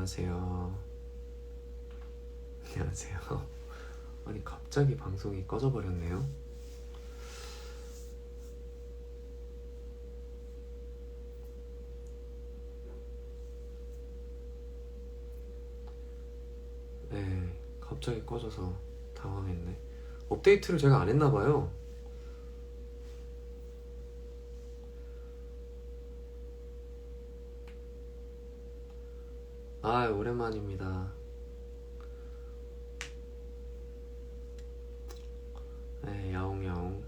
안녕하세요. 안녕하세요. 아니 갑자기 방송이 꺼져버렸네요. 네, 갑자기 꺼져서 당황했네. 업데이트를 제가 안 했나봐요. 아, 오랜만입니다. 네, 야옹야옹.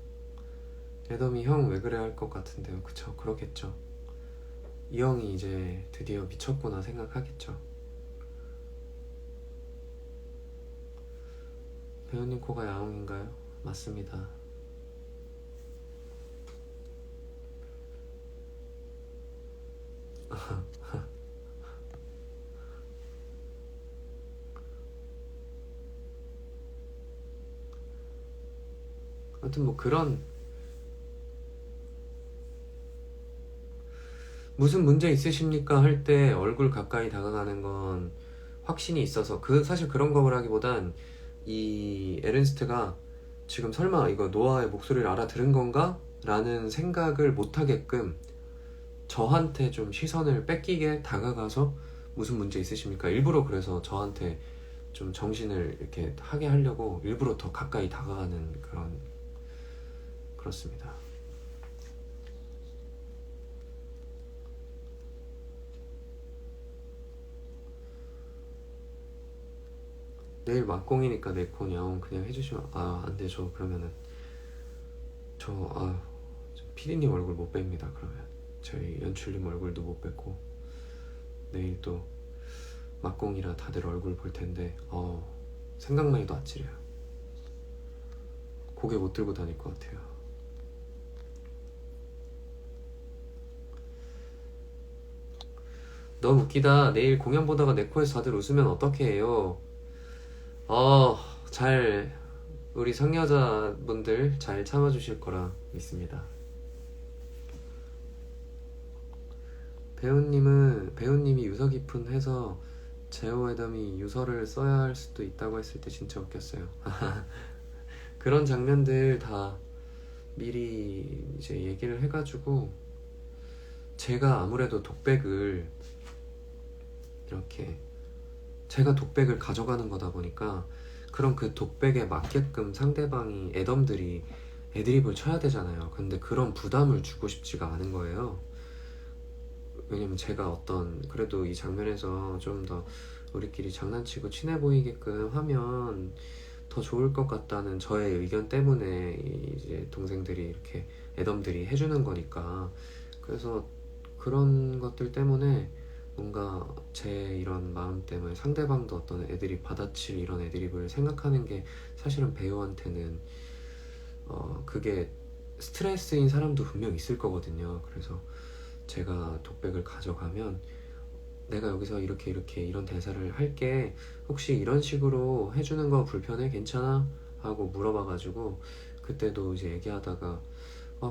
애덤이 형 왜 그래 할 것 같은데요. 그쵸, 그렇겠죠. 이 형이 이제 드디어 미쳤구나 생각하겠죠. 배우님 코가 야옹인가요? 맞습니다. 아무튼 뭐 그런 무슨 문제 있으십니까 할 때 얼굴 가까이 다가가는 건 확신이 있어서 사실 그런 거라기보단 이 에른스트가 지금 설마 이거 노아의 목소리를 알아들은 건가? 라는 생각을 못하게끔 저한테 좀 시선을 뺏기게 다가가서 무슨 문제 있으십니까? 일부러 그래서 저한테 좀 정신을 이렇게 하게 하려고 일부러 더 가까이 다가가는 그렇습니다. 내일 막공이니까 내콘 야옹 그냥 해주시면 안돼. 저 그러면은 피디님 얼굴 못 뺍니다. 그러면 저희 연출님 얼굴도 못 뵙고 내일 또 막공이라 다들 얼굴 볼 텐데 생각만 해도 아찔해요. 고개 못 들고 다닐 것 같아요. 너무 웃기다. 내일 공연 보다가 내 코에서 다들 웃으면 어떻게 해요? 잘 우리 상여자분들 잘 참아주실 거라 믿습니다. 배우님이 유서 깊은 해서 제오애덤이 유서를 써야 할 수도 있다고 했을 때 진짜 웃겼어요. 그런 장면들 다 미리 이제 얘기를 해가지고 제가 아무래도 독백을 이렇게 제가 독백을 가져가는 거다 보니까 그런 그 독백에 맞게끔 상대방이 애덤들이 애드립을 쳐야 되잖아요. 근데 그런 부담을 주고 싶지가 않은 거예요. 왜냐면 제가 그래도 이 장면에서 좀 더 우리끼리 장난치고 친해 보이게끔 하면 더 좋을 것 같다는 저의 의견 때문에 이제 동생들이 이렇게 애덤들이 해주는 거니까. 그래서 그런 것들 때문에 뭔가 제 이런 마음 때문에 상대방도 어떤 애드립 받아칠 이런 애드립을 생각하는 게 사실은 배우한테는 그게 스트레스인 사람도 분명 있을 거거든요. 그래서 제가 독백을 가져가면 내가 여기서 이렇게 이런 대사를 할게. 혹시 이런 식으로 해주는 거 불편해? 괜찮아? 하고 물어봐가지고 그때도 이제 얘기하다가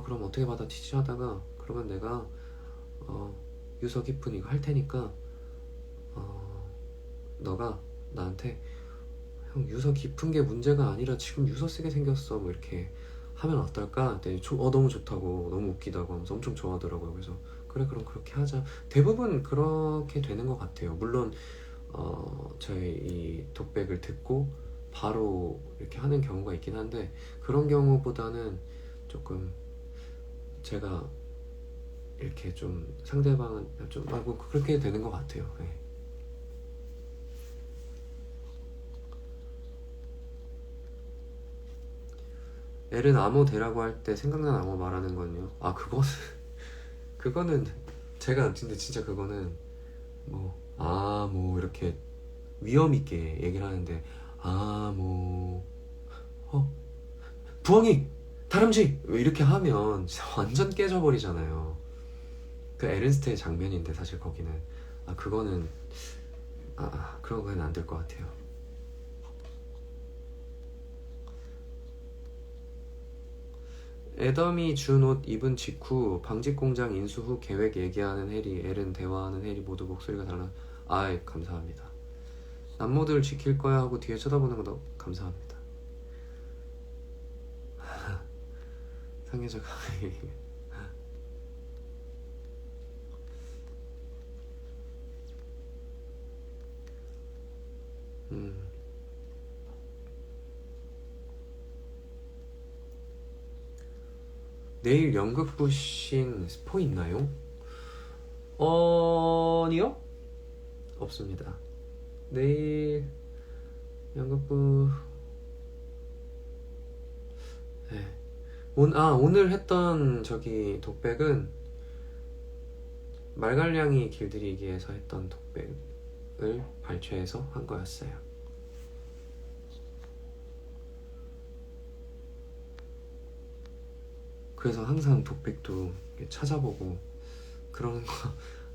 그럼 어떻게 받아치지 하다가 그러면 내가 유서 깊은 이거 할 테니까 너가 나한테 형 유서 깊은 게 문제가 아니라 지금 유서 쓰게 생겼어 뭐 이렇게 하면 어떨까? 너무 좋다고 너무 웃기다고 하면서 엄청 좋아하더라고요. 그래서 그래 그럼 그렇게 하자. 대부분 그렇게 되는 것 같아요. 물론 저희 이 독백을 듣고 바로 이렇게 하는 경우가 있긴 한데 그런 경우보다는 조금 제가 이렇게 좀 상대방은 좀 그렇게 되는 것 같아요. 네. 엘은 암호 대라고 할 때 생각난 암호 말하는 건요. 그거는 제가 근데 진짜 그거는 뭐 이렇게 위험 있게 얘기를 하는데 부엉이 다람쥐 이렇게 하면 진짜 완전 깨져버리잖아요. 그 에른스트의 장면인데 사실 거기는 그거는 그런 거는 안 될 것 같아요. 애덤이 준 옷 입은 직후 방직공장 인수 후 계획 얘기하는 해리, 엘은 대화하는 해리 모두 목소리가 달라. 아이 감사합니다. 남모들 지킬 거야 하고 뒤에 쳐다보는 것도 감사합니다. 상해적 내일 연극 보신 스포 있나요? 아니요? 없습니다. 내일 연극부 네. 오늘 했던 저기 독백은 말갈량이 길들이기에서 했던 독백을 발췌해서 한 거였어요. 그래서 항상 독백도 찾아보고 그러는 거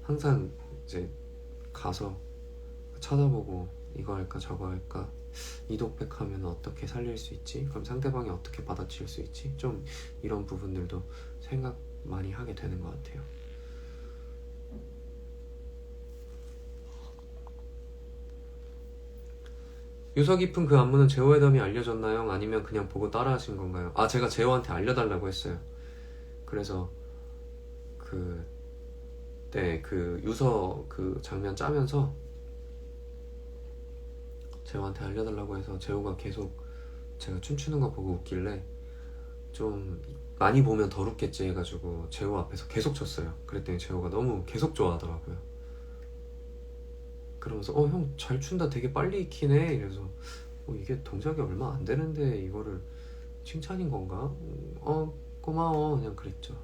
항상 이제 가서 찾아보고 이거 할까 저거 할까 이 독백 하면 어떻게 살릴 수 있지? 그럼 상대방이 어떻게 받아칠 수 있지? 좀 이런 부분들도 생각 많이 하게 되는 것 같아요. 유서 깊은 그 안무는 제호회담이 알려줬나요? 아니면 그냥 보고 따라하신 건가요? 아 제가 제호한테 알려달라고 했어요. 그래서 그 유서 그 장면 짜면서 제호한테 알려달라고 해서 제호가 계속 제가 춤추는 거 보고 웃길래 좀 많이 보면 덜 웃겠지 해가지고 제호 앞에서 계속 췄어요. 그랬더니 제호가 너무 계속 좋아하더라고요. 그러면서 형 잘 춘다 되게 빨리 익히네 이래서 이게 동작이 얼마 안 되는데 이거를 칭찬인 건가? 고마워 그냥 그랬죠.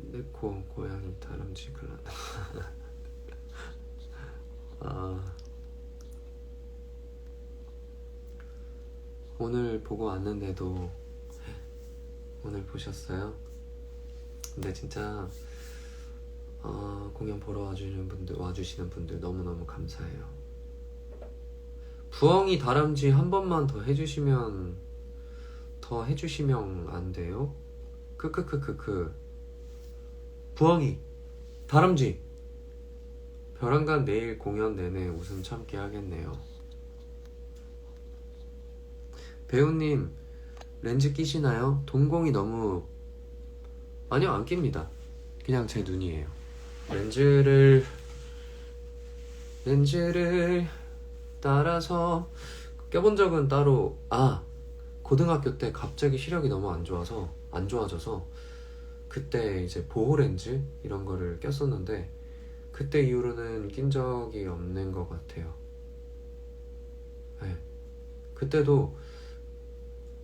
내코 고양이 다람쥐 글란다. 오늘 보고 왔는데도 오늘 보셨어요? 근데 진짜 공연 보러 와주시는 분들 너무너무 감사해요. 부엉이 다람쥐 한 번만 더 해주시면 안 돼요? 크크크크크 부엉이 다람쥐 벼랑간 내일 공연 내내 웃음 참게 하겠네요. 배우님 렌즈 끼시나요? 동공이 너무 아니요 안 낍니다. 그냥 제 눈이에요. 렌즈를 따라서 껴본 적은 따로 고등학교 때 갑자기 시력이 너무 안 좋아져서 그때 이제 보호 렌즈 이런 거를 꼈었는데 그때 이후로는 낀 적이 없는 것 같아요. 네. 그때도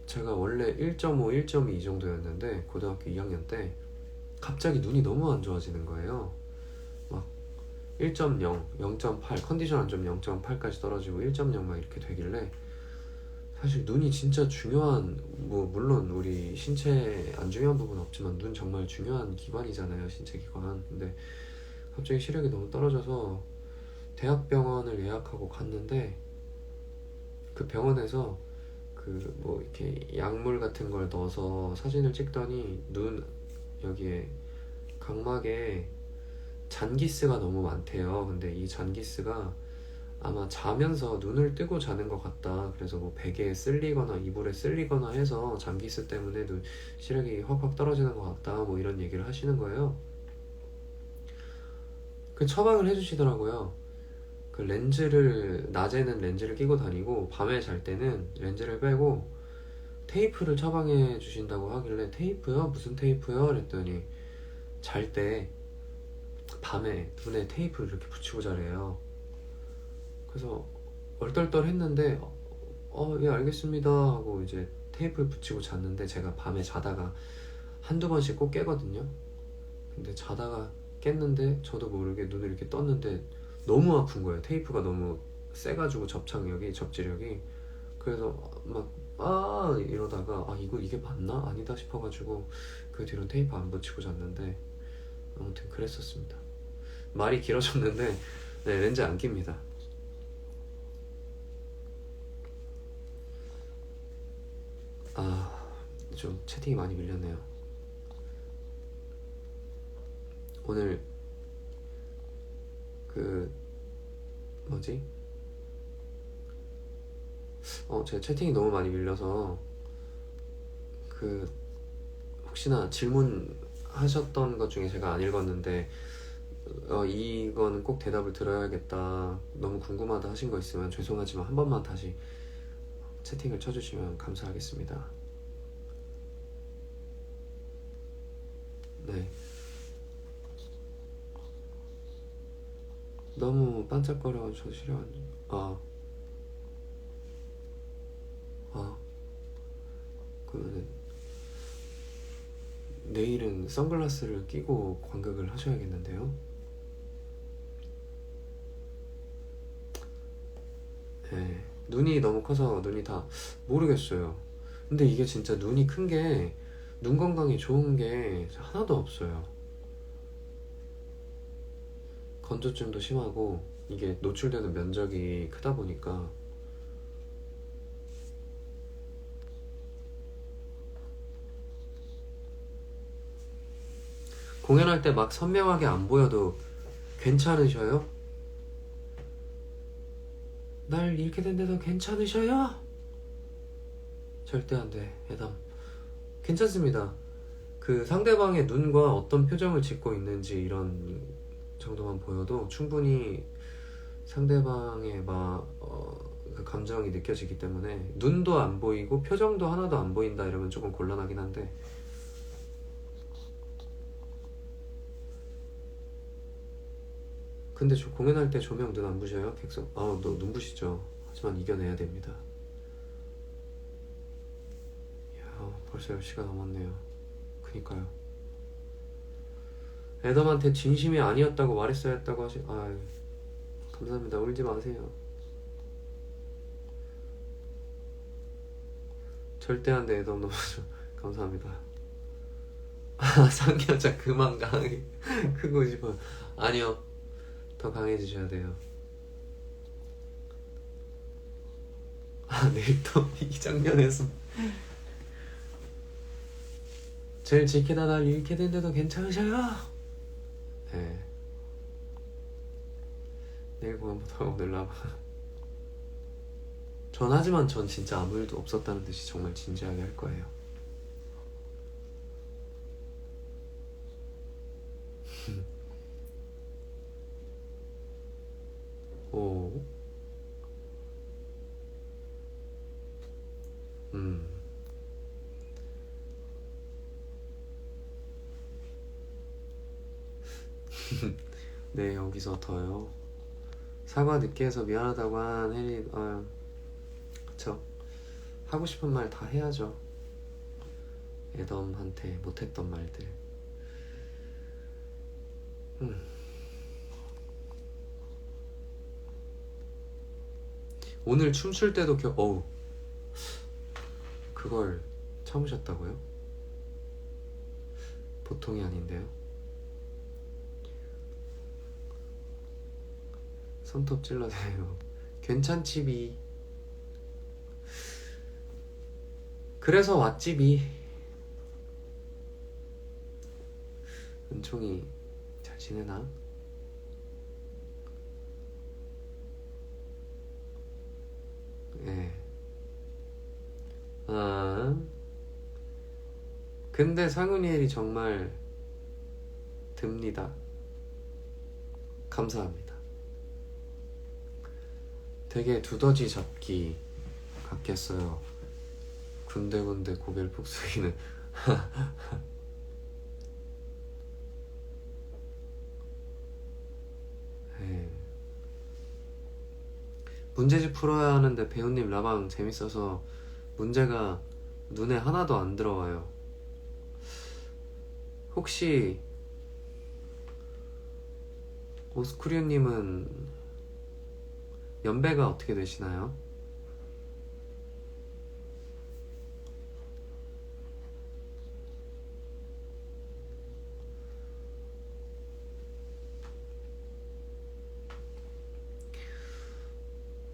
제가 원래 1.5, 1.2 정도였는데 고등학교 2학년 때 갑자기 눈이 너무 안 좋아지는 거예요. 막 1.0, 0.8 컨디션 안 좋으면 0.8까지 떨어지고 1.0 막 이렇게 되길래 사실 눈이 진짜 중요한 물론 우리 신체에 안 중요한 부분은 없지만 눈 정말 중요한 기관이잖아요. 신체 기관. 근데 갑자기 시력이 너무 떨어져서 대학병원을 예약하고 갔는데 그 병원에서 이렇게 약물 같은 걸 넣어서 사진을 찍더니 눈 여기에 각막에 잔기스가 너무 많대요. 근데 이 잔기스가 아마 자면서 눈을 뜨고 자는 것 같다. 그래서 베개에 쓸리거나 이불에 쓸리거나 해서 잔기스 때문에 시력이 확확 떨어지는 것 같다. 이런 얘기를 하시는 거예요. 그 처방을 해주시더라고요. 그 낮에는 렌즈를 끼고 다니고 밤에 잘 때는 렌즈를 빼고 테이프를 처방해 주신다고 하길래 테이프요? 무슨 테이프요? 그랬더니 잘 때 밤에 눈에 테이프를 이렇게 붙이고 자래요. 그래서 얼떨떨 했는데 예 알겠습니다 하고 이제 테이프를 붙이고 잤는데 제가 밤에 자다가 한두 번씩 꼭 깨거든요. 근데 자다가 깼는데 저도 모르게 눈을 이렇게 떴는데 너무 아픈 거예요. 테이프가 너무 세가지고 접지력이 그래서 막 이러다가 이게 맞나? 아니다 싶어가지고 그 뒤로는 테이프 안 붙이고 잤는데 아무튼 그랬었습니다. 말이 길어졌는데 네 렌즈 안 낍니다. 좀 채팅이 많이 밀렸네요. 오늘 제 채팅이 너무 많이 밀려서 혹시나 질문하셨던 것 중에 제가 안 읽었는데 이거는 꼭 대답을 드려야겠다, 너무 궁금하다 하신 거 있으면 죄송하지만 한 번만 다시 채팅을 쳐주시면 감사하겠습니다. 네. 너무 반짝거려서 싫어하는. 그러면은 내일은 선글라스를 끼고 관극을 하셔야겠는데요. 네. 눈이 너무 커서 눈이 다 모르겠어요. 근데 이게 진짜 눈이 큰 게 눈 건강에 좋은 게 하나도 없어요. 건조증도 심하고 이게 노출되는 면적이 크다 보니까. 공연할 때 막 선명하게 안 보여도 괜찮으셔요? 날 잃게 된데도 괜찮으셔요? 절대 안 돼, 애담. 괜찮습니다. 상대방의 눈과 어떤 표정을 짓고 있는지 이런 정도만 보여도 충분히 상대방의 감정이 느껴지기 때문에, 눈도 안 보이고 표정도 하나도 안 보인다 이러면 조금 곤란하긴 한데. 근데 저 공연할 때 조명 눈 안 부셔요? 객석? 너 눈 부시죠. 하지만 이겨내야 됩니다. 이야, 벌써 10시가 넘었네요. 그니까요. 애덤한테 진심이 아니었다고 말했어야 했다고 아유, 감사합니다. 울지 마세요. 절대 안 돼, 애덤 너무 감사합니다. 상여자 그만 강하게 크고 싶어요. 아니요, 더 강해지셔야 돼요. 내일 또 이 장면에서 제일 지키다 날 잃게 된데도 괜찮으셔요? 네. 내일 공연부터 오늘 라마. 하지만 전 진짜 아무 일도 없었다는 듯이 정말 진지하게 할 거예요. 오. 네, 여기서 더요. 사과 늦게 해서 미안하다고 한 혜리. 그쵸. 하고 싶은 말 다 해야죠. 애덤한테 못했던 말들. 오늘 춤출 때도 그걸 참으셨다고요? 보통이 아닌데요. 손톱 찔러대요. 괜찮지 비. 그래서 왔지 비. 은총이 잘 지내나? 네. 근데 상훈이엘이 정말 듭니다. 감사합니다. 되게 두더지 잡기 같겠어요. 군데군데 고개를 푹 숙이는. 네. 문제집 풀어야 하는데 배우님 라방 재밌어서 문제가 눈에 하나도 안 들어와요. 혹시 오스쿠리우님은 연배가 어떻게 되시나요?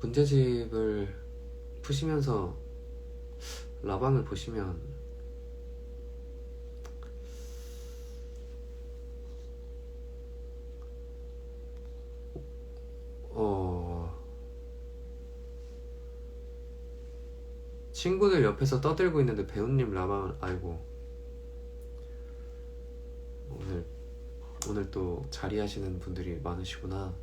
문제집을 푸시면서 라방을 보시면 친구들 옆에서 떠들고 있는데 배우님 라방을 아이고 오늘 또 자리하시는 분들이 많으시구나.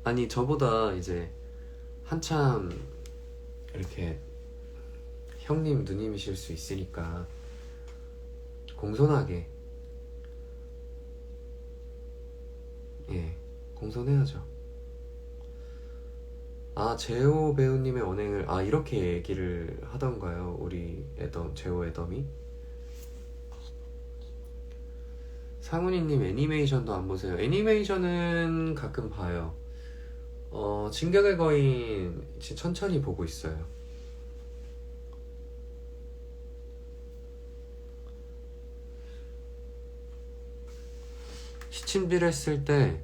아니 저보다 이제 한참 이렇게 형님 누님이실 수 있으니까 공손하게 공손해야죠. 재호 배우님의 언행을 이렇게 얘기를 하던가요? 우리 재호 애덤이? 상훈이님 애니메이션도 안 보세요? 애니메이션은 가끔 봐요. 진격의 거인 천천히 보고 있어요. 시침질 했을 때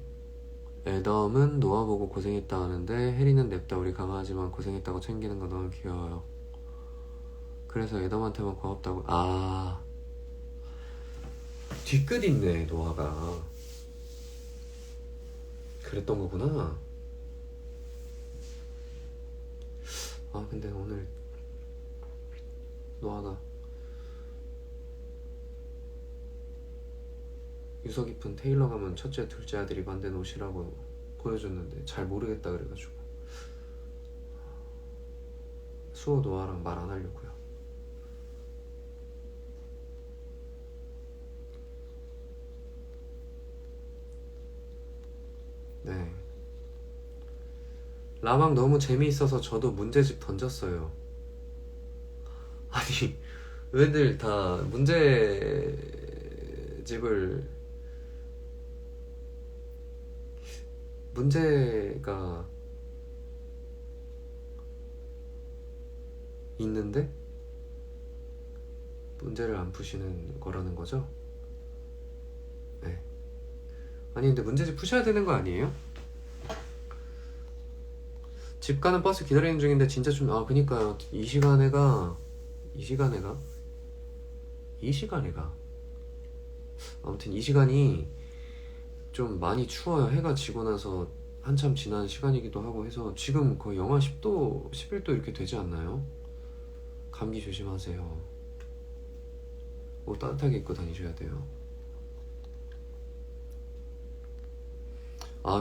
애덤은 놓아보고 고생했다 하는데 해리는 냅다 우리 강아지만 고생했다고 챙기는 거 너무 귀여워요. 그래서 애덤한테만 고맙다고. 뒤끝 있네 노아가. 그랬던 거구나. 근데 오늘 노아가 유서 깊은 테일러 가면 첫째 둘째 아들이 만든 옷이라고 보여줬는데 잘 모르겠다 그래가지고 수호 노아랑 말 안 하려고요. 네. 라방 너무 재미있어서 저도 문제집 던졌어요. 아니 왜들 다 문제가 있는데 문제를 안 푸시는 거라는 거죠? 네. 아니 근데 문제집 푸셔야 되는 거 아니에요? 집 가는 버스 기다리는 중인데 진짜 좀 그니까요. 이 시간에 가 아무튼 이 시간이 좀 많이 추워요. 해가 지고 나서 한참 지난 시간이기도 하고 해서 지금 거의 영하 10도 11도 이렇게 되지 않나요? 감기 조심하세요. 옷 따뜻하게 입고 다니셔야 돼요.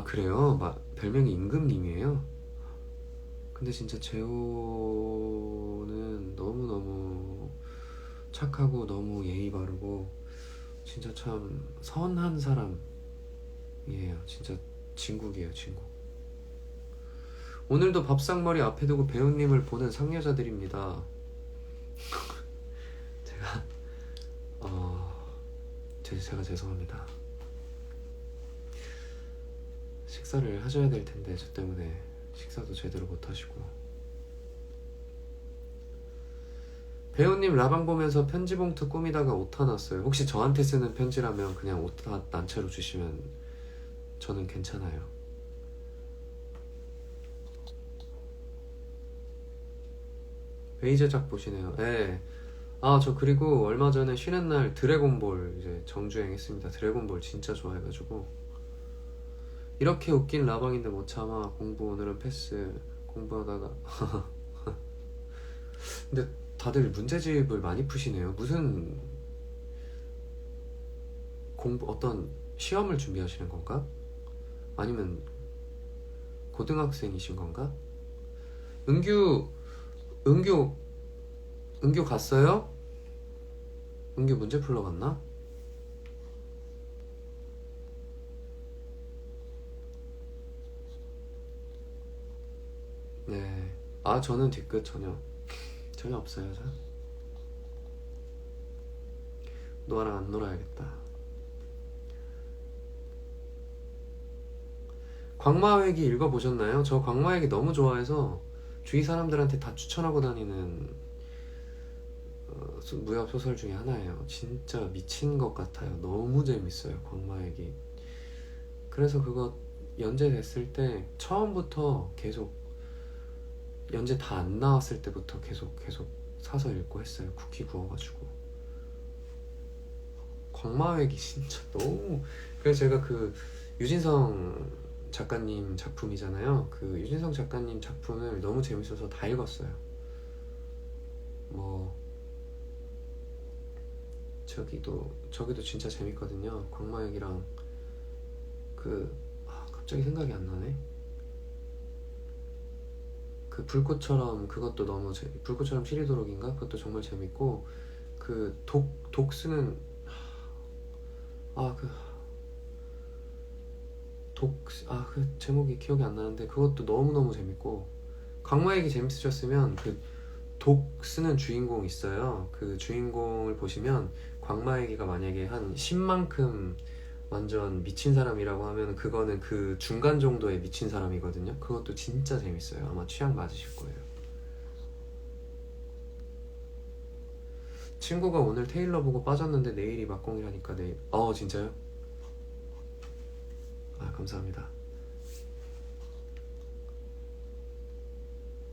그래요? 별명이 임금님이에요? 근데 진짜 재호는 너무너무 착하고 너무 예의 바르고 진짜 참 선한 사람이에요. 진짜 진국이에요, 진국. 오늘도 밥상머리 앞에 두고 배우님을 보는 상여자들입니다. 제가 죄송합니다. 식사를 하셔야 될 텐데 저 때문에 식사도 제대로 못 하시고. 배우님 라방 보면서 편지 봉투 꾸미다가 오타 났어요. 혹시 저한테 쓰는 편지라면 그냥 오타 난 채로 주시면 저는 괜찮아요. 회의 제작 보시네요. 네. 저 그리고 얼마 전에 쉬는 날 드래곤볼 이제 정주행했습니다. 드래곤볼 진짜 좋아해가지고 이렇게 웃긴 라방인데 못 참아. 공부 오늘은 패스. 공부하다가 근데 다들 문제집을 많이 푸시네요. 무슨 어떤 시험을 준비하시는 건가? 아니면 고등학생이신 건가? 은규 갔어요? 은규 문제 풀러 갔나? 네. 저는 뒤끝 전혀 없어요. 저 노아랑 안 놀아야겠다. 광마외기 읽어보셨나요? 저 광마외기 너무 좋아해서 주위 사람들한테 다 추천하고 다니는 무협 소설 중에 하나예요. 진짜 미친 것 같아요. 너무 재밌어요, 광마외기. 그래서 그거 연재됐을 때 처음부터 계속 연재 다 안 나왔을 때부터 계속 사서 읽고 했어요. 쿠키 구워가지고. 광마획이 진짜 너무. 그래서 제가 그 유진성 작가님 작품이잖아요. 그 유진성 작가님 작품을 너무 재밌어서 다 읽었어요. 뭐 저기도 진짜 재밌거든요. 광마획이랑 갑자기 생각이 안 나네. 그 불꽃처럼, 그것도 너무 불꽃처럼 시리도록인가? 그것도 정말 재밌고, 그 독스는 그 제목이 기억이 안 나는데 그것도 너무너무 재밌고, 광마획이 재밌으셨으면 그 독스는 주인공 있어요. 그 주인공을 보시면 광마획이가 만약에 한 10만큼 완전 미친 사람이라고 하면 그거는 그 중간 정도의 미친 사람이거든요. 그것도 진짜 재밌어요. 아마 취향 맞으실 거예요. 친구가 오늘 테일러 보고 빠졌는데 내일이 막공이라니까 내일. 진짜요? 감사합니다.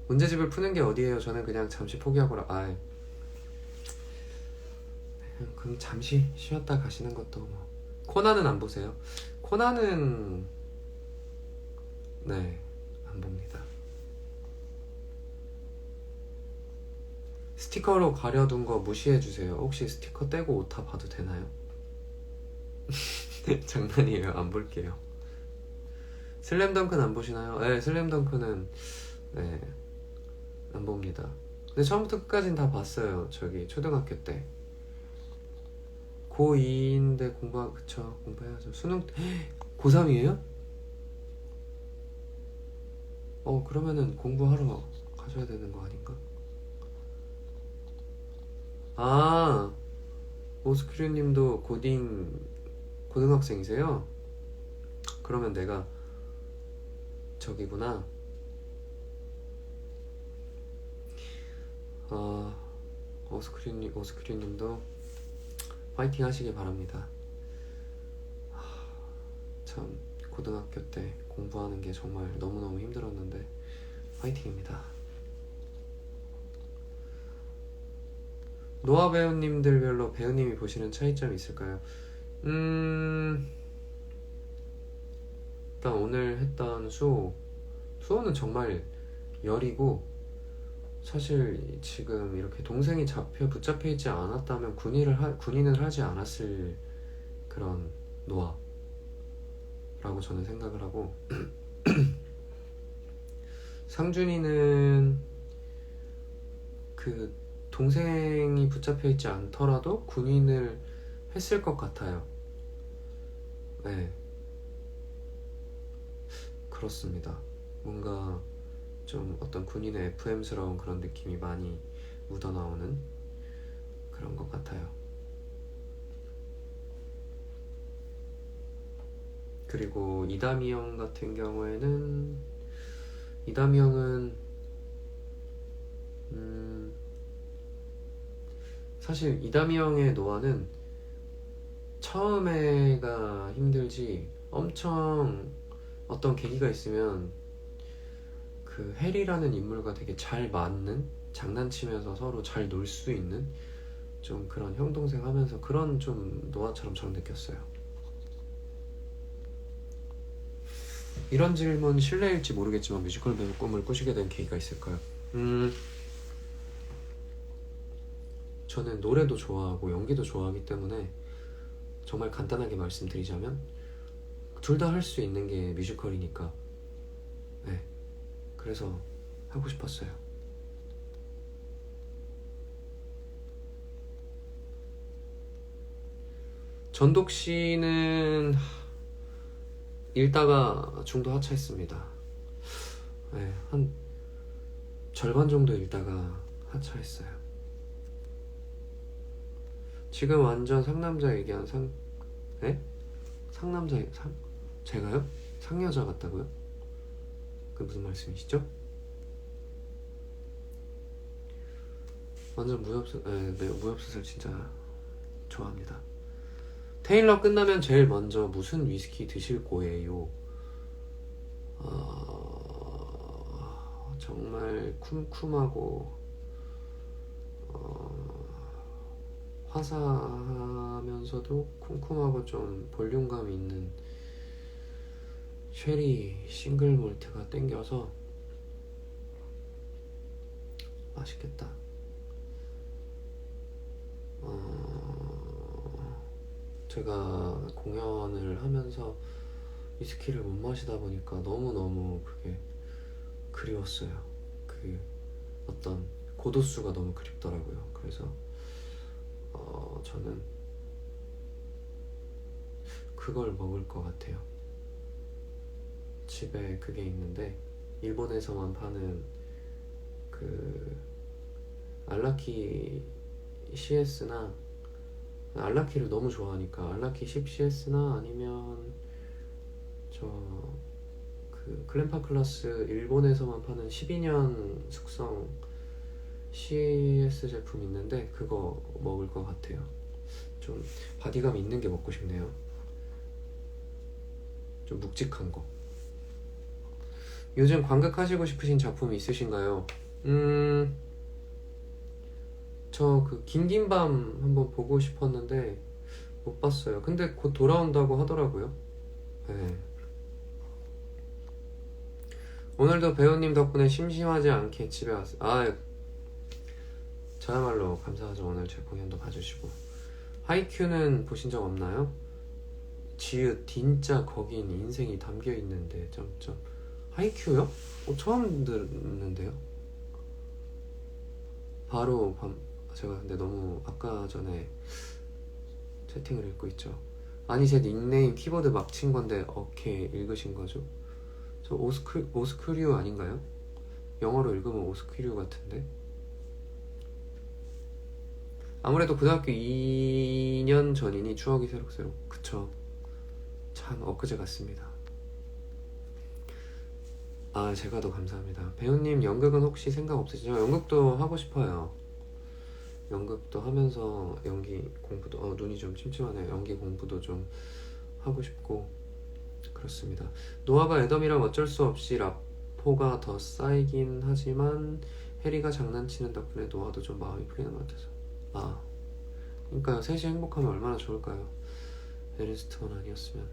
문제집을 푸는 게 어디예요? 저는 그냥 잠시 포기하고라. 그럼 잠시 쉬었다 가시는 것도 뭐. 코난은 안 보세요? 코난은 네, 안 봅니다. 스티커로 가려둔 거 무시해주세요. 혹시 스티커 떼고 오타 봐도 되나요? 장난이에요. 안 볼게요. 슬램덩크는 안 보시나요? 네, 슬램덩크는 네, 안 봅니다. 근데 처음부터 끝까지는 다 봤어요. 저기 초등학교 때. 고2인데 그쵸, 공부해야죠. 수능 고3이에요? 그러면은 공부하러 가셔야 되는 거 아닌가? 오스크류님도 고등학생이세요? 그러면 내가 저기구나. 오스크류님도 파이팅 하시길 바랍니다. 참 고등학교 때 공부하는 게 정말 너무너무 힘들었는데 파이팅입니다. 노아 배우님들별로 배우님이 보시는 차이점이 있을까요? 일단 오늘 했던 수호는 정말 열이고, 사실 지금 이렇게 동생이 붙잡혀 있지 않았다면 군인을 하지 않았을 그런 노아라고 저는 생각을 하고, 상준이는 그 동생이 붙잡혀 있지 않더라도 군인을 했을 것 같아요. 네, 그렇습니다. 뭔가 좀 어떤 군인의 FM스러운 그런 느낌이 많이 묻어나오는 그런 것 같아요. 그리고 이담이 형 같은 경우에는, 이담이 형은 사실 이담이 형의 노화는 처음에가 힘들지, 엄청 어떤 계기가 있으면 그 해리라는 인물과 되게 잘 맞는, 장난치면서 서로 잘 놀 수 있는 좀 그런 형 동생 하면서 그런 좀 노아처럼 저는 느꼈어요. 이런 질문 실례일지 모르겠지만 뮤지컬 배우 꿈을 꾸시게 된 계기가 있을까요? 저는 노래도 좋아하고 연기도 좋아하기 때문에 정말 간단하게 말씀드리자면 둘 다 할 수 있는 게 뮤지컬이니까, 네, 그래서 하고 싶었어요. 전독 씨는 읽다가 중도 하차했습니다. 네, 한 절반 정도 읽다가 하차했어요. 지금 완전 상남자 얘기한 네? 제가요? 상여자 같다고요? 그 무슨 말씀이시죠? 완전 무협소설 진짜 좋아합니다. 테일러 끝나면 제일 먼저 무슨 위스키 드실 거예요? 정말 쿰쿰하고 화사하면서도 쿰쿰하고 좀 볼륨감이 있는 쉐리 싱글 몰트가 땡겨서 맛있겠다. 제가 공연을 하면서 위스키를 못 마시다 보니까 너무너무 그게 그리웠어요. 그 어떤 고도수가 너무 그립더라고요. 그래서 저는 그걸 먹을 것 같아요. 집에 그게 있는데 일본에서만 파는 그 알라키 CS나 알라키를 너무 좋아하니까 알라키 10CS나 아니면 그 클램파클라스 일본에서만 파는 12년 숙성 CS 제품 있는데 그거 먹을 것 같아요. 좀 바디감 있는 게 먹고 싶네요. 좀 묵직한 거. 요즘 관극하시고 싶으신 작품이 있으신가요? 저 그 긴긴밤 한번 보고 싶었는데 못 봤어요. 근데 곧 돌아온다고 하더라고요. 네. 오늘도 배우님 덕분에 심심하지 않게 집에 왔어요. 저야말로 감사하죠. 오늘 제 공연도 봐주시고. 하이큐는 보신 적 없나요? 지읒 진짜 거긴 인생이 담겨있는데 점점. 하이큐요? 처음 듣는데요. 바로 제가 근데 너무 아까 전에 채팅을 읽고 있죠. 아니 제 닉네임 키보드 막 친 건데 어케 읽으신 거죠? 저 오스크류 아닌가요? 영어로 읽으면 오스크류 같은데. 아무래도 고등학교 2년 전이니 추억이 새록새록. 그쵸. 참 엊그제 같습니다. 제가 더 감사합니다. 배우님 연극은 혹시 생각 없으시죠? 연극도 하고 싶어요. 연극도 하면서 연기 공부도 눈이 좀 침침하네요. 연기 공부도 좀 하고 싶고 그렇습니다. 노아가 애덤이랑 어쩔 수 없이 라포가 더 쌓이긴 하지만 해리가 장난치는 덕분에 노아도 좀 마음이 풀리는 것 같아서. 그러니까요. 셋이 행복하면 얼마나 좋을까요? 에리스트원 아니었으면.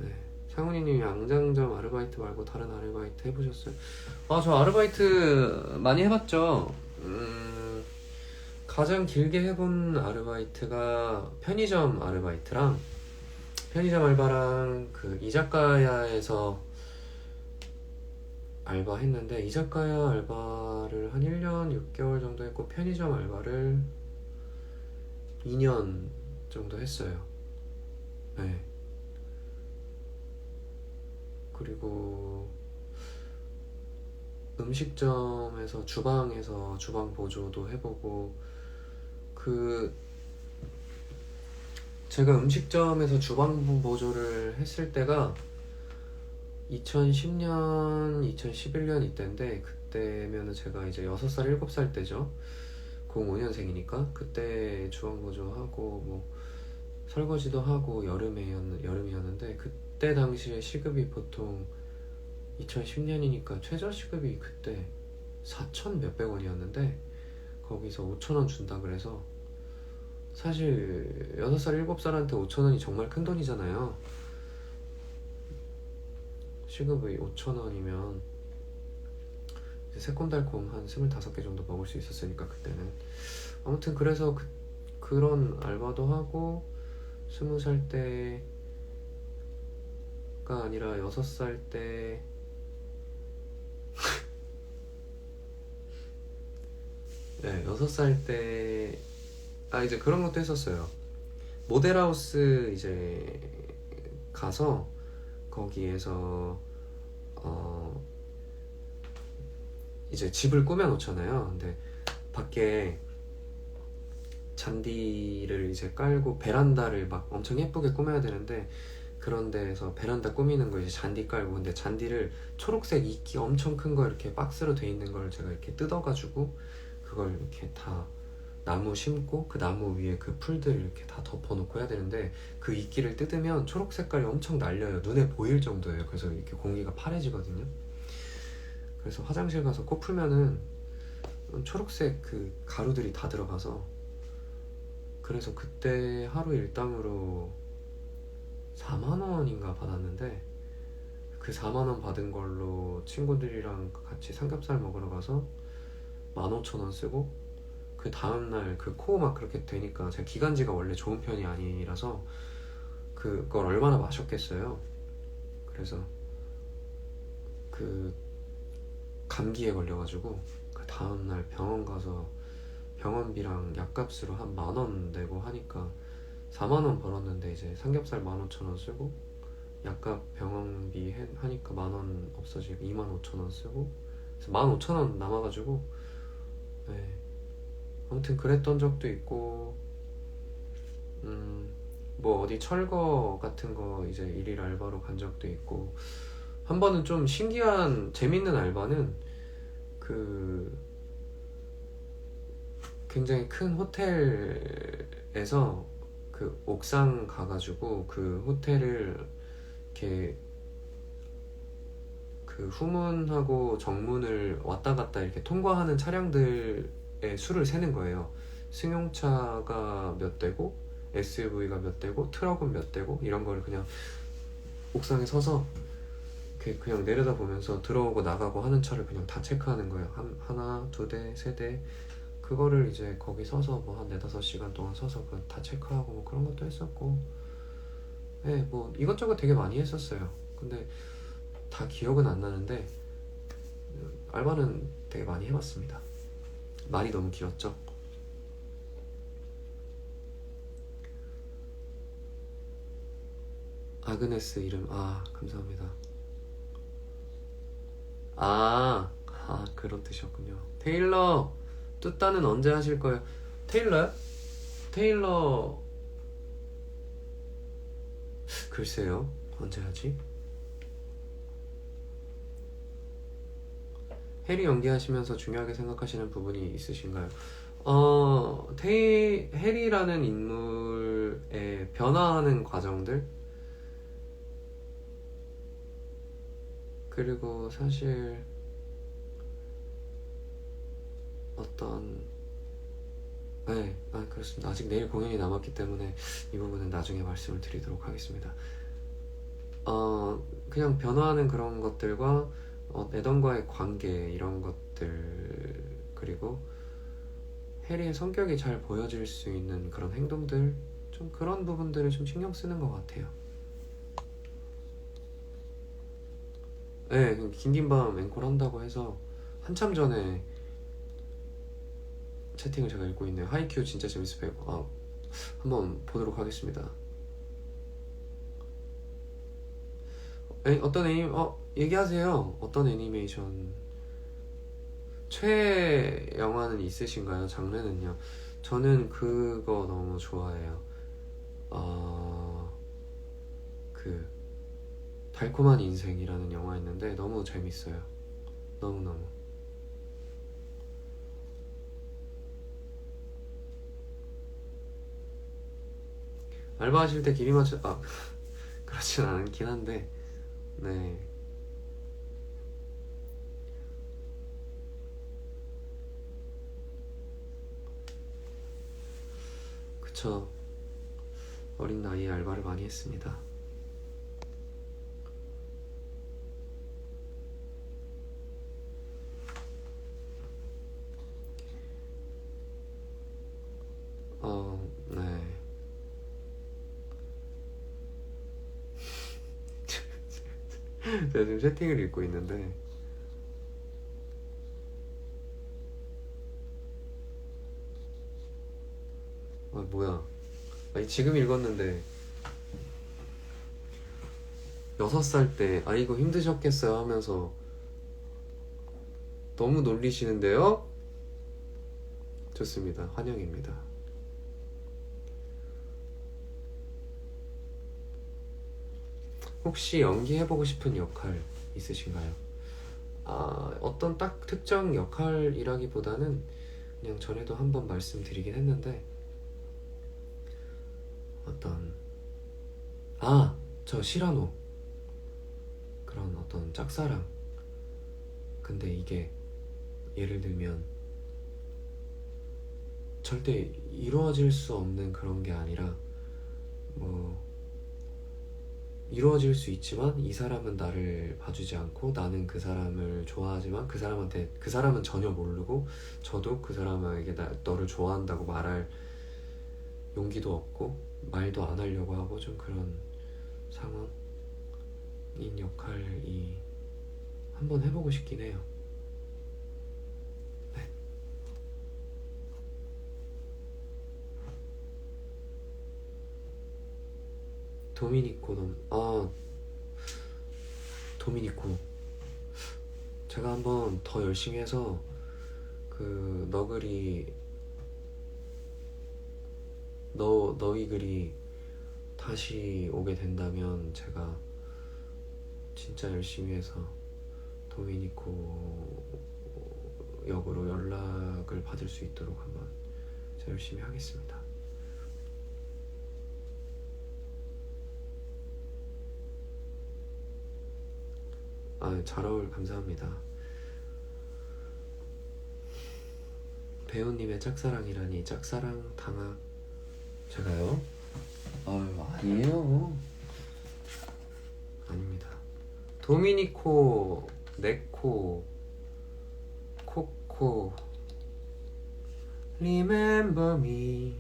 네. 상훈이님이 앙장점 아르바이트 말고 다른 아르바이트 해보셨어요? 저 아르바이트 많이 해봤죠. 가장 길게 해본 아르바이트가 편의점 알바랑 그 이자카야에서 알바했는데, 이자카야 알바를 한 1년 6개월 정도 했고 편의점 알바를 2년 정도 했어요. 네. 그리고 음식점에서 주방에서 주방 보조도 해보고, 제가 음식점에서 주방 보조를 했을 때가 2010년, 2011년 이때인데, 그때면은 제가 이제 6살, 7살 때죠. 05년생이니까 그때 주방 보조하고 뭐 설거지도 하고 여름이었는데, 그때 당시에 시급이 보통 2010년이니까 최저 시급이 그때 4천 몇백 원이었는데 거기서 5,000원 준다 그래서, 사실 6살 7살한테 5,000원이 정말 큰 돈이잖아요. 시급이 5,000원이면 새콤달콤 한 25개 정도 먹을 수 있었으니까 그때는. 아무튼 그래서 그런 알바도 하고 20살 때가 아니라 6살 때 네, 6살 때 이제 그런 것도 했었어요. 모델하우스 이제 가서 거기에서 이제 집을 꾸며 놓잖아요. 근데 밖에 잔디를 이제 깔고 베란다를 막 엄청 예쁘게 꾸며야 되는데, 그런 데에서 베란다 꾸미는 거 이제 잔디 깔고, 근데 잔디를 초록색 이끼 엄청 큰 거 이렇게 박스로 돼 있는 걸 제가 이렇게 뜯어가지고 그걸 이렇게 다 나무 심고 그 나무 위에 그 풀들을 이렇게 다 덮어놓고 해야 되는데, 그 이끼를 뜯으면 초록 색깔이 엄청 날려요. 눈에 보일 정도예요. 그래서 이렇게 공기가 파래지거든요. 그래서 화장실 가서 코 풀면은 초록색 그 가루들이 다 들어가서, 그래서 그때 하루 일당으로 4만원인가 받았는데, 그 4만원 받은 걸로 친구들이랑 같이 삼겹살 먹으러 가서 15,000원 쓰고, 그 다음날 그 코 막 그렇게 되니까, 제가 기관지가 원래 좋은 편이 아니라서 그걸 얼마나 마셨겠어요. 그래서 그 감기에 걸려가지고 그 다음날 병원 가서 병원비랑 약값으로 한 10,000원 내고 하니까 4만원 벌었는데, 이제 삼겹살 15,000원 쓰고 약값 병원비 하니까 10,000원 없어지고 25,000원 쓰고, 그래서 15,000원 남아가지고, 네. 아무튼 그랬던 적도 있고, 뭐 어디 철거 같은 거 이제 일일 알바로 간 적도 있고, 한 번은 좀 신기한 재밌는 알바는, 그 굉장히 큰 호텔에서 그 옥상 가가지고 그 호텔을 이렇게 그 후문하고 정문을 왔다 갔다 이렇게 통과하는 차량들의 수를 세는 거예요. 승용차가 몇 대고 SUV가 몇 대고 트럭은 몇 대고, 이런 거를 그냥 옥상에 서서 이렇게 그냥 내려다보면서 들어오고 나가고 하는 차를 그냥 다 체크하는 거예요. 하나, 두 대, 세 대. 그거를 이제 거기 서서 뭐 한 4-5시간 동안 서서 그거 다 체크하고 뭐 그런 것도 했었고, 네, 뭐 이것저것 되게 많이 했었어요. 근데 다 기억은 안 나는데 알바는 되게 많이 해봤습니다. 말이 너무 길었죠. 아그네스 이름, 아 감사합니다. 그런 뜻이었군요. 테일러 뚜따는 언제 하실 거예요? 테일러요? 테일러 글쎄요, 언제 하지? 해리 연기하시면서 중요하게 생각하시는 부분이 있으신가요? 해리라는 인물의 변화하는 과정들, 그리고 사실 어떤, 네, 그렇습니다. 아직 내일 공연이 남았기 때문에 이 부분은 나중에 말씀을 드리도록 하겠습니다. 그냥 변화하는 그런 것들과 에던과의 관계, 이런 것들, 그리고 해리의 성격이 잘 보여질 수 있는 그런 행동들, 좀 그런 부분들을 좀 신경 쓰는 것 같아요. 네, 긴긴밤 앵콜 한다고 해서 한참 전에 채팅을 제가 읽고 있네요. 하이큐 진짜 재밌어 배고. 한번 보도록 하겠습니다. 어떤 얘기하세요. 어떤 애니메이션 최애 영화는 있으신가요? 장르는요? 저는 그거 너무 좋아해요. 그 달콤한 인생이라는 영화 있는데 너무 재밌어요. 너무너무. 알바하실 때 길이 맞춰 그렇진 않긴 한데, 네. 그쵸. 어린 나이에 알바를 많이 했습니다. 네. 제가 지금 채팅을 읽고 있는데, 뭐야. 지금 읽었는데 6살 때 아이고 힘드셨겠어요 하면서 너무 놀리시는데요? 좋습니다. 환영입니다. 혹시 연기해보고 싶은 역할 있으신가요? 어떤 딱 특정 역할이라기보다는 그냥 전에도 한번 말씀드리긴 했는데, 저 시라노, 그런 어떤 짝사랑, 근데 이게 예를 들면 절대 이루어질 수 없는 그런 게 아니라 뭐 이루어질 수 있지만 이 사람은 나를 봐주지 않고 나는 그 사람을 좋아하지만 그 사람은 전혀 모르고 저도 그 사람에게 너를 좋아한다고 말할 용기도 없고 말도 안 하려고 하고 좀 그런 상황인 역할이 한번 해보고 싶긴 해요. 네. 도미니코 제가 한번 더 열심히 해서 그 너희 글이 다시 오게 된다면 제가 진짜 열심히 해서 도미니코 역으로 연락을 받을 수 있도록 한번 제가 열심히 하겠습니다. 잘 감사합니다. 배우님의 짝사랑이라니. 짝사랑 제가요? 아니에요. 아닙니다. 도미니코, 네코, 코코, Remember me.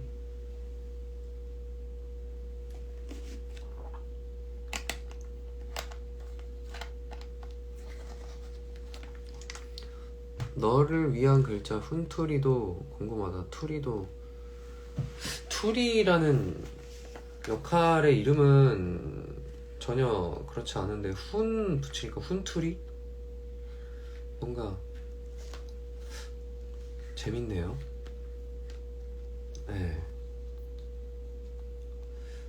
너를 위한 글자 훈투리도 궁금하다. 투리라는 역할의 이름은 전혀 그렇지 않은데 훈 붙이니까 훈투리? 뭔가 재밌네요. 네.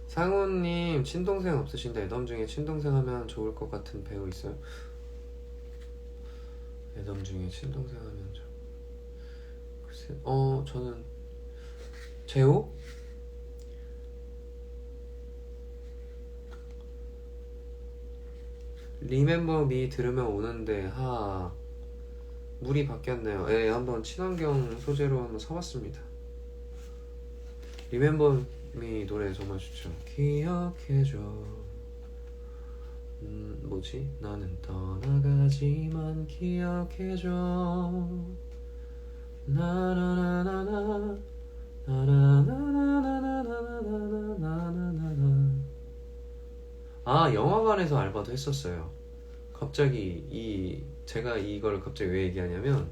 상우님 친동생 없으신데 애덤 중에 친동생 하면 좋을 것 같은 배우 있어요? 애덤 중에 친동생 하면 글쎄, 저는 재호? 리멤버 미 들으면 오는데 물이 바뀌었네요. 예, 한번 친환경 소재로 한번 사봤습니다. 리멤버 미 노래 정말 좋죠. 기억해줘. 뭐지? 나는 떠나가지만 기억해줘. 나나나나나 나나나나나나나나나나나. 영화관에서 알바도 했었어요. 갑자기 제가 이걸 갑자기 왜 얘기하냐면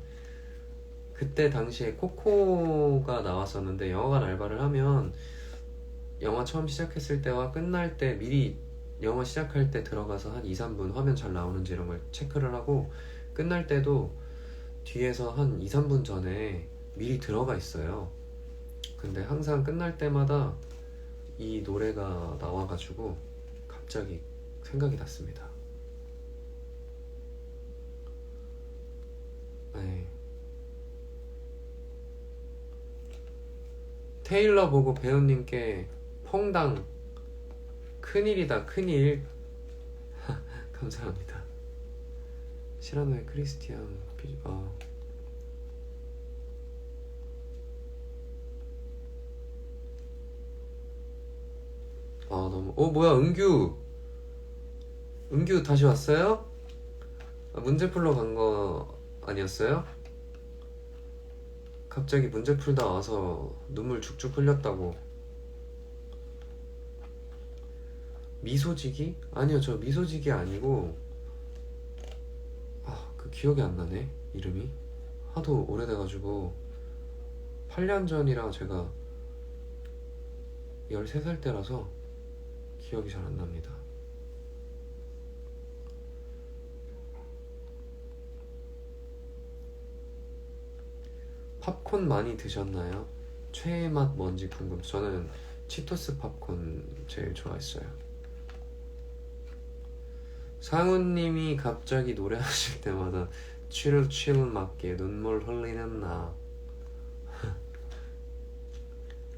그때 당시에 코코가 나왔었는데 영화관 알바를 하면 영화 처음 시작했을 때와 끝날 때 미리 영화 시작할 때 들어가서 한 2-3분 화면 잘 나오는지 이런 걸 체크를 하고 끝날 때도 뒤에서 한 2-3분 전에 미리 들어가 있어요. 근데 항상 끝날 때마다 이 노래가 나와가지고 갑자기 생각이 났습니다. 네. 테일러 보고 배우님께 퐁당 큰일이다 큰일. 감사합니다. 시라노의 크리스티안 너무 뭐야 은규 다시 왔어요? 문제 풀러 간 거 아니었어요? 갑자기 문제 풀다 와서 눈물 죽죽 흘렸다고. 미소지기? 아니요, 저 미소지기 아니고 그 기억이 안 나네, 이름이. 하도 오래돼가지고 8년 전이라 제가 13살 때라서 기억이 잘 안 납니다. 팝콘 많이 드셨나요? 최애 맛 뭔지 궁금. 저는 치토스 팝콘 제일 좋아했어요. 상우님이 갑자기 노래하실 때마다 치르 맞게 눈물 흘리는 나.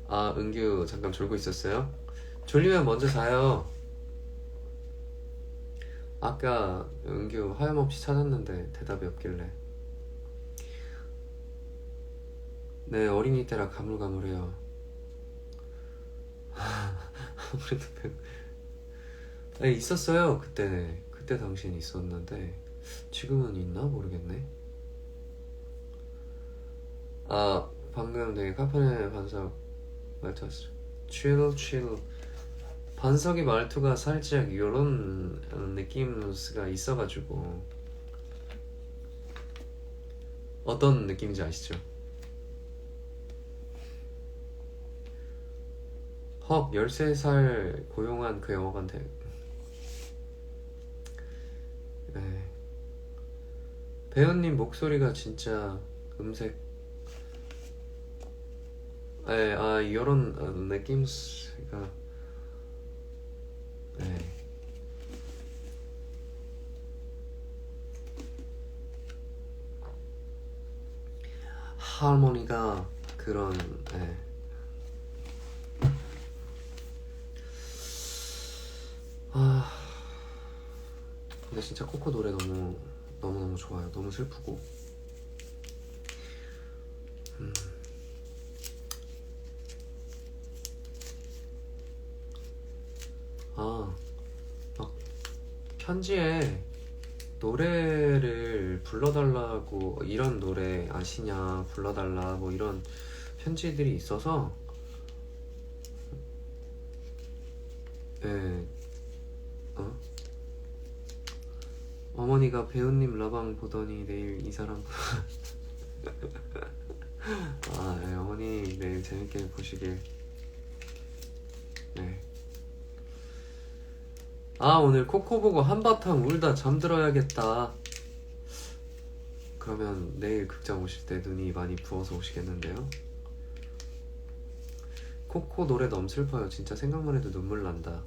은규 잠깐 졸고 있었어요? 졸리면 먼저 자요. 아까 은규 하염없이 찾았는데 대답이 없길래 네, 어린이 때라 가물가물해요. 아무래도 네, 있었어요. 그때 당시엔 있었는데 지금은 있나 모르겠네. 아, 방금 되게 카페네 반석 말투 왔어. chill. 반석이 말투가 살짝 요런 느낌가 있어가지고 어떤 느낌인지 아시죠? 헉, 13살 고용한 그 영업한테. 네. 배우님 목소리가 진짜 음색 네, 아 이런 느낌가 네. 하모니가 그런 네. 아 근데 진짜 코코 노래 너무 좋아요. 너무 슬프고 아 막 편지에 노래를 불러달라고 이런 노래 아시냐 불러달라 뭐 이런 편지들이 있어서 예, 어머니가 배우님 라방 보더니 내일 이 사람 아, 네, 어머니 내일 재밌게 보시길. 네. 아, 오늘 코코 보고 한바탕 울다 잠들어야겠다. 그러면 내일 극장 오실 때 눈이 많이 부어서 오시겠는데요? 코코 노래 너무 슬퍼요. 진짜 생각만 해도 눈물 난다.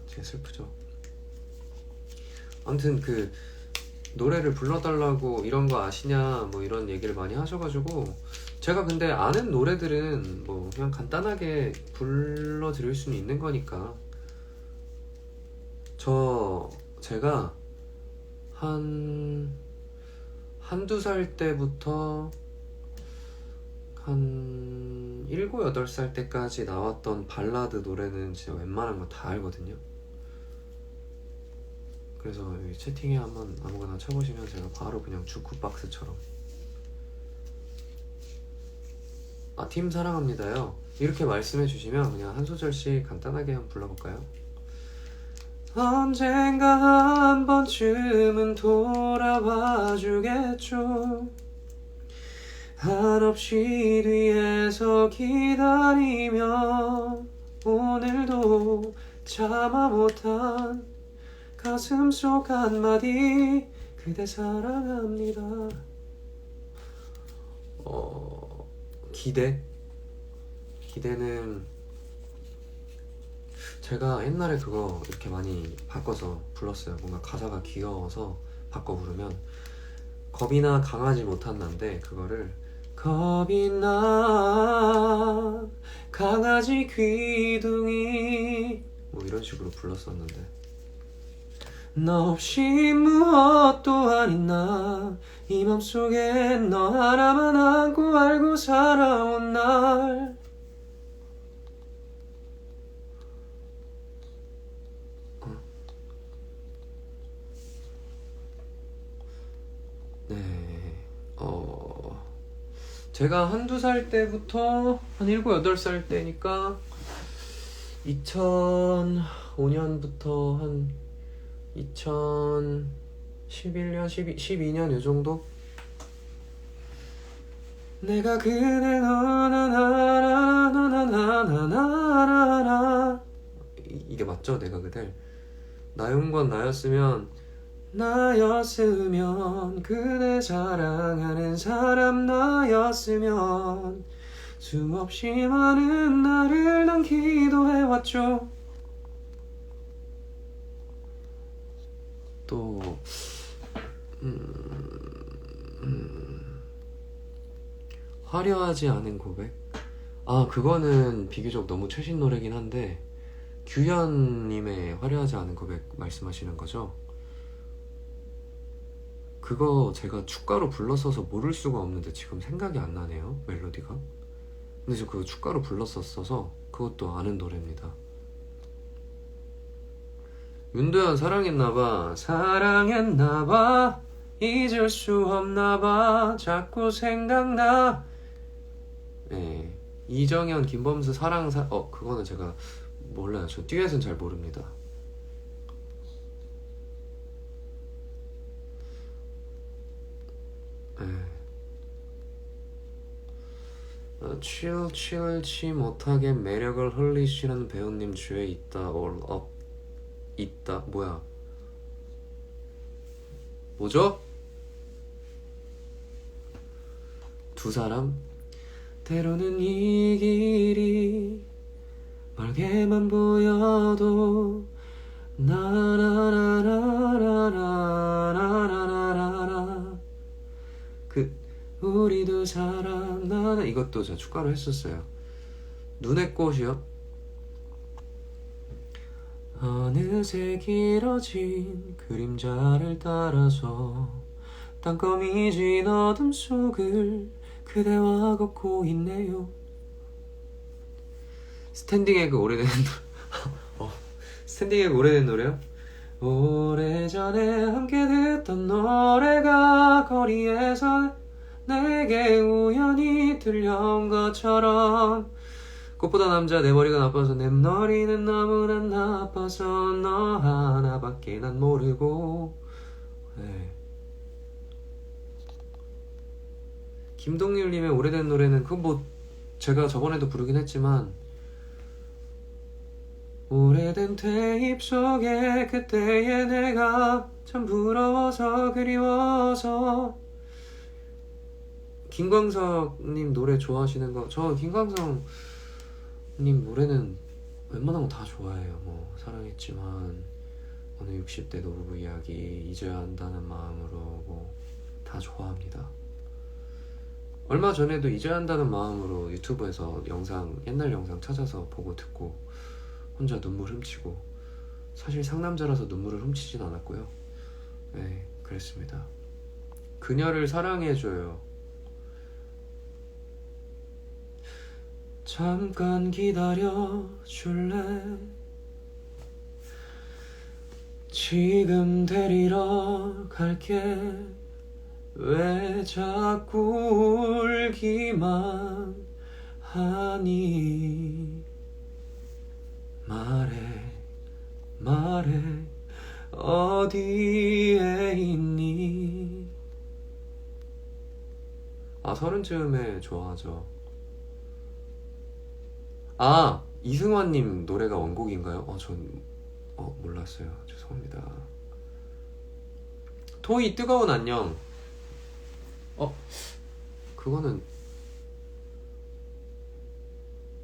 진짜 슬프죠. 아무튼 그 노래를 불러달라고 이런 거 아시냐 뭐 이런 얘기를 많이 하셔가지고 제가 근데 아는 노래들은 뭐 그냥 간단하게 불러드릴 수는 있는 거니까 제가 한두 살 때부터 한 7, 8살 때까지 나왔던 발라드 노래는 진짜 웬만한 거 다 알거든요. 그래서 여기 채팅에 한번 아무거나 쳐보시면 제가 바로 그냥 주쿠박스처럼 아, 팀 사랑합니다요. 이렇게 말씀해 주시면 그냥 한 소절씩 간단하게 한번 불러볼까요? 언젠가 한 번쯤은 돌아와 주겠죠. 한없이 뒤에서 기다리며 오늘도 참아 못한 가슴 속 한마디 그대 사랑합니다. 기대는 제가 옛날에 그거 이렇게 많이 바꿔서 불렀어요. 뭔가 가사가 귀여워서 바꿔 부르면 겁이 나 강하지 못한 난데 그거를 겁이 나 강아지 귀둥이 뭐 이런 식으로 불렀었는데 너 없이 무엇도 아닌 나 이 맘속에 너 하나만 안고 알고 살아온 날 네, 제가 한두 살 때부터 한 7, 8살 때니까 2005년부터 한 2011년, 12년 요 정도? 내가 그대 나나나나나나나나나나 이게 맞죠? 내가 그댈 나윤건 나였으면 그대 사랑하는 사람 나였으면 수없이 많은 날을 난 기도해왔죠. 또 화려하지 않은 고백? 아, 그거는 비교적 너무 최신 노래긴 한데 규현님의 화려하지 않은 고백 말씀하시는 거죠? 그거 제가 축가로 불렀어서 모를 수가 없는데 지금 생각이 안 나네요, 멜로디가. 근데 저 그거 축가로 불렀었어서 그것도 아는 노래입니다. 윤도현 사랑했나봐. 사랑했나봐. 잊을 수 없나봐. 자꾸 생각나. 네. 이정현, 김범수 그거는 제가 몰라요. 저 듀엣은 잘 모릅니다. 치울치 못하게 매력을 흘리시는 배우님 주위에 있다. 있다. 뭐죠? 두 사람? 때로는 이 길이 멀게만 보여도 나나나나나나나나나나 우리 두 사람 나나 이것도 제가 축가로 했었어요. 눈의 꽃이요? 어느새 길어진 그림자를 따라서 땅거미 진 어둠 속을 그대와 걷고 있네요. 스탠딩 에그 오래된 스탠딩 에그 오래된 노래요? 오래전에 함께 듣던 노래가 거리에서 내게 우연히 들려온 것처럼 꽃보다 남자 내 머리가 나빠서 내 머리는 너무나 나빠서 너 하나밖에 난 모르고. 네. 김동률님의 오래된 노래는 제가 저번에도 부르긴 했지만 오래된 테이프 속에 그때의 내가 참 부러워서 그리워서. 김광석님 노래 좋아하시는 거? 저 김광석님 노래는 웬만한 거 다 좋아해요. 뭐 사랑했지만 어느 60대 노부부 이야기, 잊어야 한다는 마음으로 뭐 다 좋아합니다. 얼마 전에도 잊어야 한다는 마음으로 유튜브에서 옛날 영상 찾아서 보고 듣고 혼자 눈물 훔치고, 사실 상남자라서 눈물을 훔치진 않았고요. 네, 그랬습니다. 그녀를 사랑해줘요. 잠깐 기다려줄래? 지금 데리러 갈게. 왜 자꾸 울기만 하니? 말해 어디에 있니? 서른쯤에 좋아하죠. 이승환님 노래가 원곡인가요? 전 몰랐어요. 죄송합니다. 토이 뜨거운 안녕.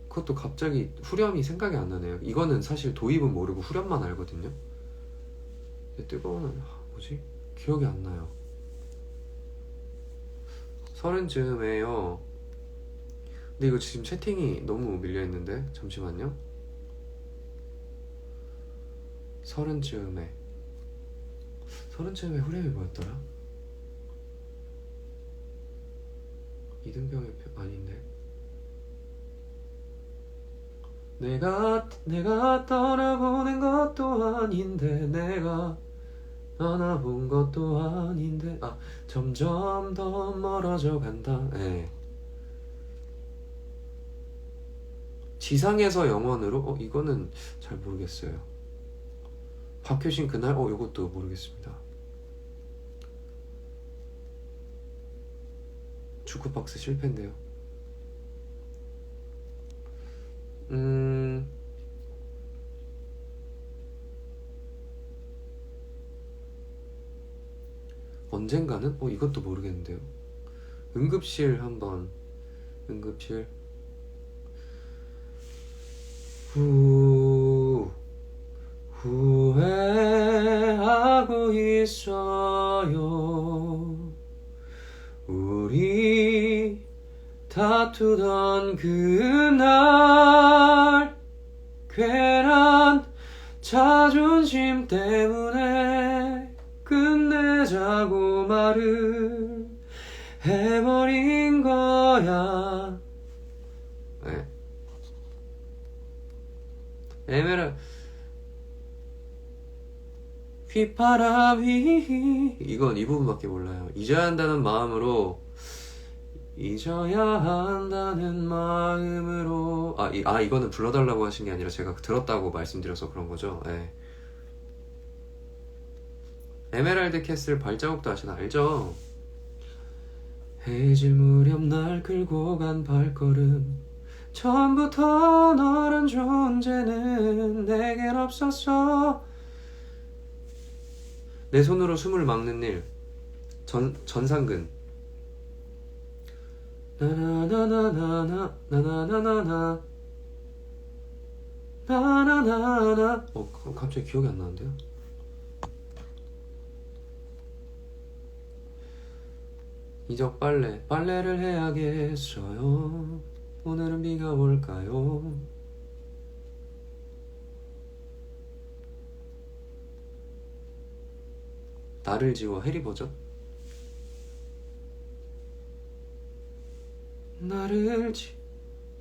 그것도 갑자기 후렴이 생각이 안 나네요. 이거는 사실 도입은 모르고 후렴만 알거든요. 근데 뜨거운 뭐지? 기억이 안 나요. 서른쯤에요. 근데 이거 지금 채팅이 너무 밀려있는데 잠시만요. 서른쯤에 후렴이 뭐였더라? 이등병의 표 아닌데. 내가 떠나보낸 것도 아닌데, 내가 떠나본 것도 아닌데, 점점 더 멀어져 간다. 네. 지상에서 영원으로? 이거는 잘 모르겠어요. 박효신 그날? 이것도 모르겠습니다. 주크박스 실패인데요. 언젠가는? 이것도 모르겠는데요. 응급실 한번. 응급실. 후회하고 있어요. 우리 다투던 그날 괜한 자존심 때문에 끝내자 라고 말을 해버린 거야. 네. 에메랄 휘파람이 이건 이 부분밖에 몰라요. 잊어야 한다는 마음으로 잊어야 한다는 마음으로 이거는 불러달라고 하신 게 아니라 제가 들었다고 말씀드려서 그런 거죠. 네. 에메랄드 캐슬 발자국도 아시나? 알죠? 해질 무렵 날 끌고 간 발걸음 처음부터 너란 존재는 내겐 없었어. 내 손으로 숨을 막는 일 전상근 나나나나나나 나나나나나 나나나나 갑자기 기억이 안 나는데요? 이적 빨래를 해야겠어요. 오늘은 비가 올까요? 나를 지워 해리버전?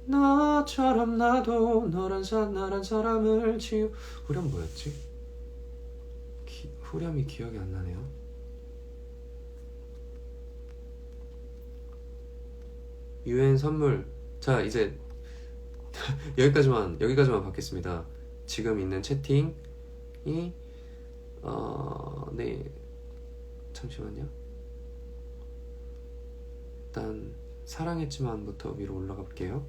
너처럼 나도 나란 사람을 지우 후렴 뭐였지? 후렴이 기억이 안 나네요. 유엔 선물. 자 이제 여기까지만 받겠습니다. 지금 있는 채팅이 네 잠시만요. 일단 사랑했지만부터 위로 올라가 볼게요.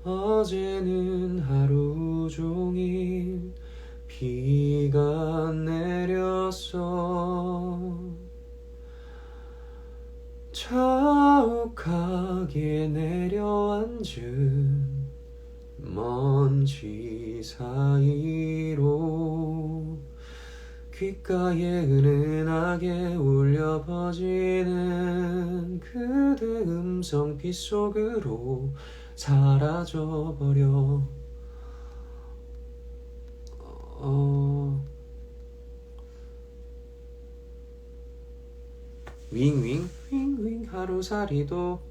어제는 하루 종일 비가 내렸어. 자욱하게 내려앉은 먼지 사이로 귓가에 은은하게 울려 퍼지는 그대 음성 빗속으로 사라져버려. 윙윙 하루살이도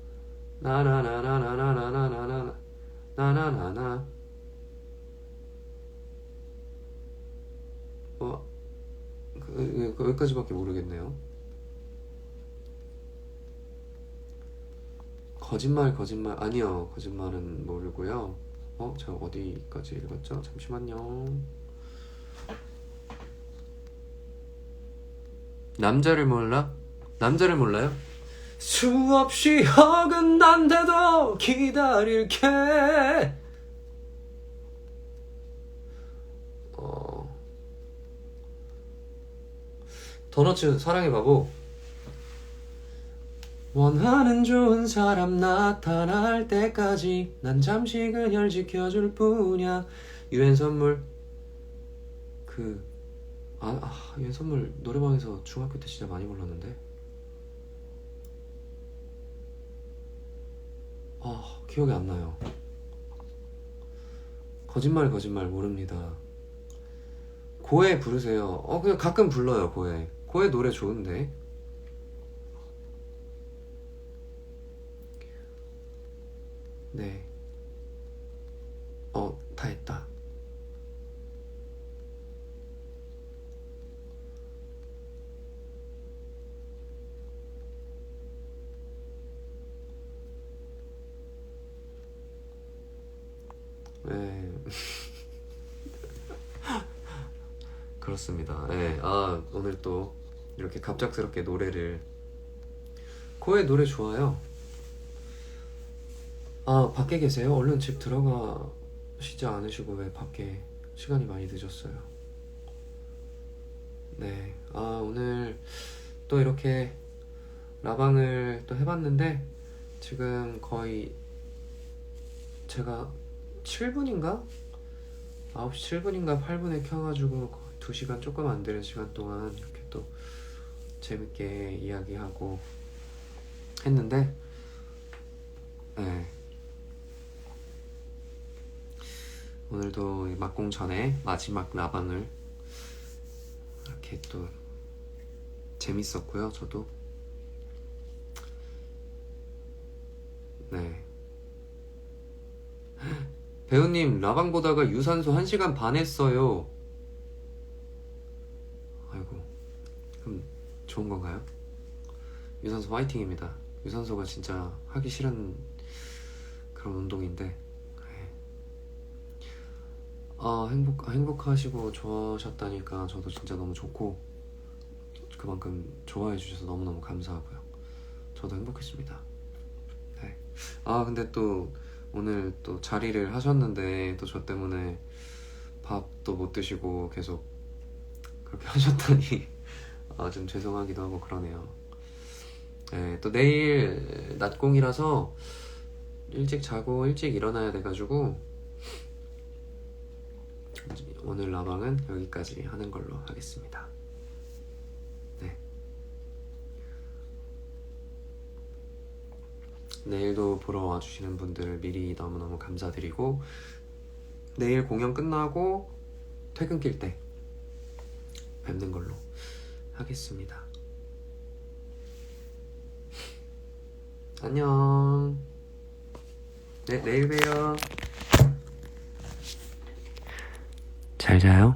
나나나나나나나나나나나나 여기까지밖에 모르겠네요. 거짓말 아니요, 거짓말은 모르고요. 저 어디까지 읽었죠? 잠시만요. 남자를 몰라요? 수없이 어긋난데도 기다릴게. 도너츠 사랑의 바보. 원하는 좋은 사람 나타날 때까지 난 잠시 그녀를 지켜줄 뿐이야. 유엔 선물. 유엔 선물 노래방에서 중학교 때 진짜 많이 불렀는데. 기억이 안 나요. 거짓말 모릅니다. 고해 부르세요. 그냥 가끔 불러요. 고해 노래 좋은데. 네. 다 했다. 네. 그렇습니다. 네. 오늘 또 이렇게 갑작스럽게 노래를. 고해 노래 좋아요. 밖에 계세요? 얼른 집 들어가시지 않으시고 왜 밖에 시간이 많이 늦었어요. 네. 오늘 또 이렇게 라방을 또 해봤는데 지금 거의 제가 7분인가? 9시 7분인가 8분에 켜가지고 거의 2시간 조금 안 되는 시간 동안 이렇게 또 재밌게 이야기하고 했는데, 네. 오늘도 막공 전에 마지막 라방을 이렇게 또 재밌었고요. 저도 네. 배우님 라방 보다가 유산소 1시간 반 했어요. 아이고, 그럼 좋은 건가요? 유산소 화이팅입니다. 유산소가 진짜 하기 싫은 그런 운동인데, 네. 행복하시고 좋아하셨다니까 저도 진짜 너무 좋고, 그만큼 좋아해 주셔서 너무너무 감사하고요. 저도 행복했습니다. 네. 근데 또 오늘 또 자리를 하셨는데 또 저 때문에 밥도 못 드시고 계속 그렇게 하셨다니 좀 죄송하기도 하고 그러네요. 네, 또 내일 낮공이라서 일찍 자고 일찍 일어나야 돼가지고 오늘 라방은 여기까지 하는 걸로 하겠습니다. 네. 내일도 보러 와주시는 분들 미리 너무너무 감사드리고, 내일 공연 끝나고 퇴근길 때 뵙는 걸로 하겠습니다. 안녕. 네, 내일 봬요. 잘 자요.